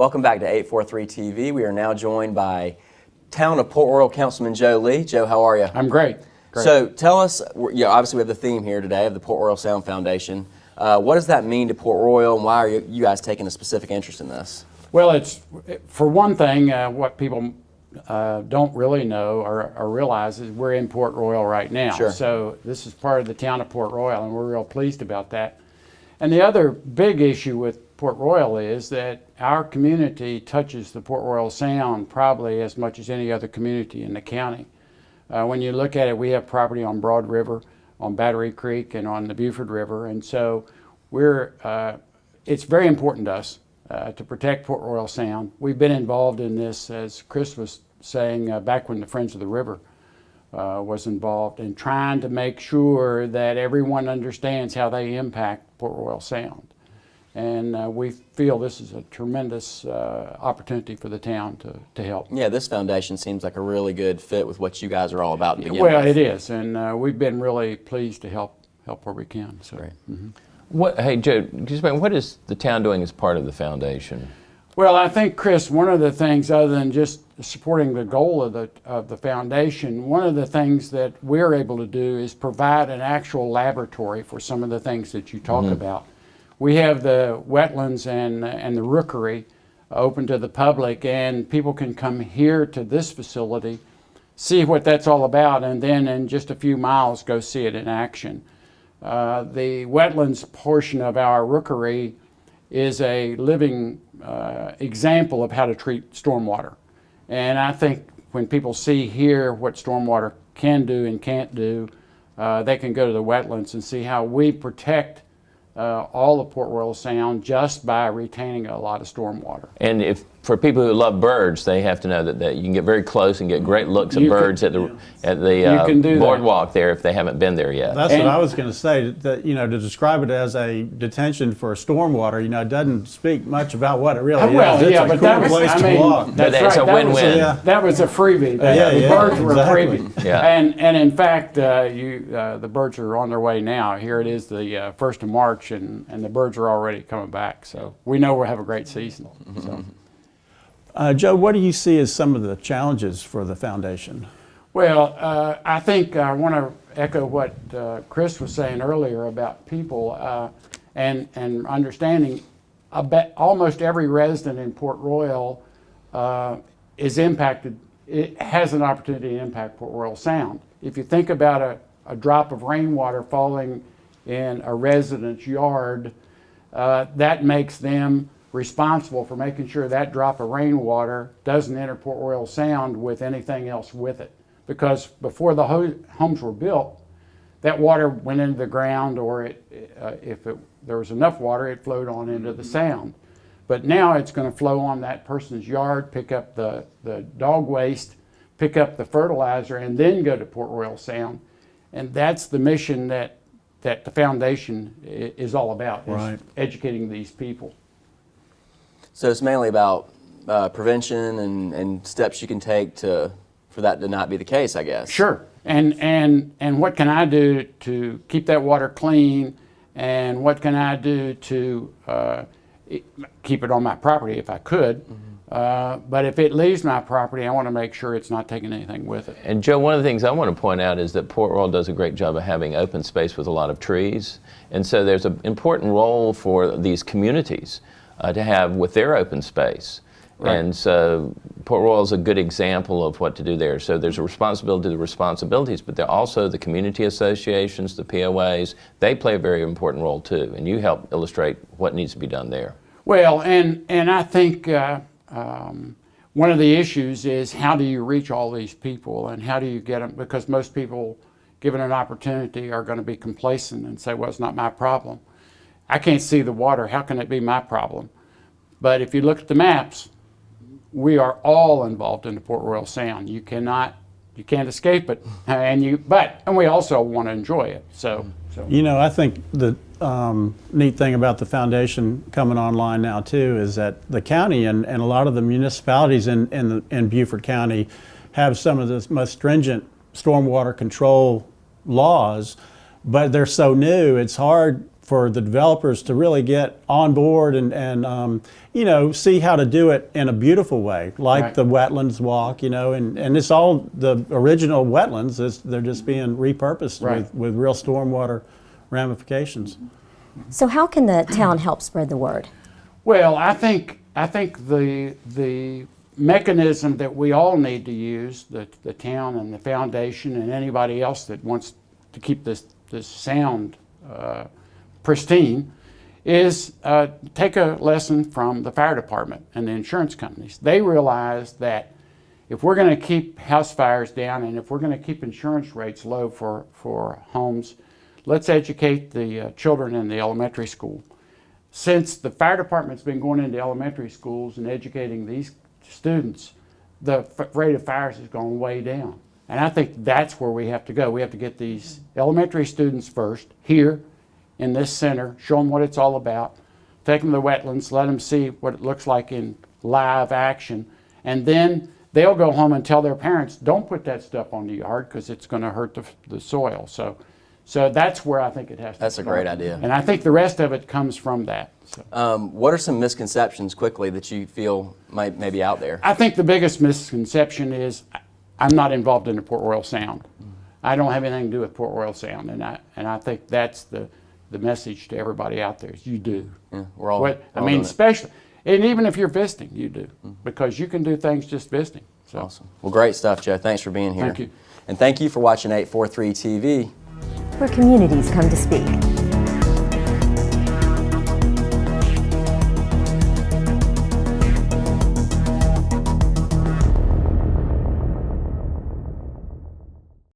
Welcome back to 843 TV. We are now joined by Town of Port Royal Councilman Joe Lee. Joe, how are you? I'm great. So tell us, obviously we have the theme here today of the Port Royal Sound Foundation. What does that mean to Port Royal, and why are you guys taking a specific interest in this? Well, it's, for one thing, what people don't really know or realize is we're in Port Royal right now. Sure. So this is part of the town of Port Royal, and we're real pleased about that. And the other big issue with Port Royal is that our community touches the Port Royal Sound probably as much as any other community in the county. When you look at it, we have property on Broad River, on Battery Creek, and on the Buford River, and so it's very important to us to protect Port Royal Sound. We've been involved in this, as Chris was saying, back when the Friends of the River was involved, in trying to make sure that everyone understands how they impact Port Royal Sound. And we feel this is a tremendous opportunity for the town to help. Yeah, this foundation seems like a really good fit with what you guys are all about to begin Well, with. it is, and we've been really pleased to help where we can. So. Great. Mm-hmm. Hey, Joe, can you explain, what is the town doing as part of the foundation? Well, I think, Chris, one of the things, other than just supporting the goal of the foundation, one of the things that we're able to do is provide an actual laboratory for some of the things that you talk about. We have the Wetlands and the Rookery open to the public, and people can come here to this facility, see what that's all about, and then in just a few miles go see it in action. The Wetlands portion of our Rookery is a living example of how to treat stormwater. And I think when people see here what stormwater can do and can't do, they can go to the Wetlands and see how we protect all of Port Royal Sound just by retaining a lot of stormwater. And for people who love birds, they have to know that you can get very close and get great looks at birds at the boardwalk there if they haven't been there yet. That's what I was going to say. That, to describe it as a detention for stormwater, it doesn't speak much about what it really is. It's a cool place to walk. It's a win-win. That was a freebie. The birds were a freebie. Yeah. And in fact, the birds are on their way now. Here it is the 1st of March, and the birds are already coming back. So we know we'll have a great season. So. Joe, what do you see as some of the challenges for the foundation? Well, I think I want to echo what Chris was saying earlier about people and understanding. Almost every resident in Port Royal is impacted. It has an opportunity to impact Port Royal Sound. If you think about a drop of rainwater falling in a resident's yard, that makes them responsible for making sure that drop of rainwater doesn't enter Port Royal Sound with anything else with it. Because before the homes were built, that water went into the ground, or if there was enough water, it flowed on into the sound. But now it's going to flow on that person's yard, pick up the dog waste, pick up the fertilizer, and then go to Port Royal Sound. And that's the mission that the foundation is all about, is educating these people. So it's mainly about prevention and steps you can take for that to not be the case, I guess. Sure. And what can I do to keep that water clean, and what can I do to keep it on my property if I could? But if it leaves my property, I want to make sure it's not taking anything with it. And Joe, one of the things I want to point out is that Port Royal does a great job of having open space with a lot of trees. And so there's an important role for these communities to have with their open space. Right. And so Port Royal is a good example of what to do there. So there's a responsibility to the responsibilities, but there are also the community associations, the POAs. They play a very important role too, and you help illustrate what needs to be done there. Well, and I think one of the issues is, how do you reach all these people, and how do you get them? Because most people, given an opportunity, are going to be complacent and say, well, it's not my problem. I can't see the water, how can it be my problem? But if you look at the maps, we are all involved in the Port Royal Sound. You can't escape it, and we also want to enjoy it. So. I think the neat thing about the foundation coming online now too is that the county and a lot of the municipalities in Beaufort County have some of the most stringent stormwater control laws, but they're so new, it's hard for the developers to really get on board and you know, see how to do it in a beautiful way, like Right. the wetlands walk, you know, and it's all the original wetlands. They're just being repurposed Right. with real stormwater ramifications. So how can the town help spread the word? Well, I think the mechanism that we all need to use, the town and the foundation and anybody else that wants to keep this sound pristine, is take a lesson from the fire department and the insurance companies. They realize that if we're going to keep house fires down and if we're going to keep insurance rates low for homes, let's educate the children in the elementary school. Since the fire department's been going into elementary schools and educating these students, the rate of fires has gone way down. And I think that's where we have to go. We have to get these elementary students first, here in this center, show them what it's all about, take them to the wetlands, let them see what it looks like in live action, and then they'll go home and tell their parents, don't put that stuff on the yard because it's going to hurt the soil. So that's where I think it has to That's a start. great idea. And I think the rest of it comes from that. So. What are some misconceptions quickly that you feel may be out there? I think the biggest misconception is I'm not involved in the Port Royal Sound. I don't have anything to do with Port Royal Sound, and I think that's the message to everybody out there is you do. Yeah, we're all. I mean, especially, and even if you're visiting, you do, because you can do things just visiting. So. Awesome. Well, great stuff, Joe. Thanks for being here. Thank you. And thank you for watching 843 TV. Where communities come to speak.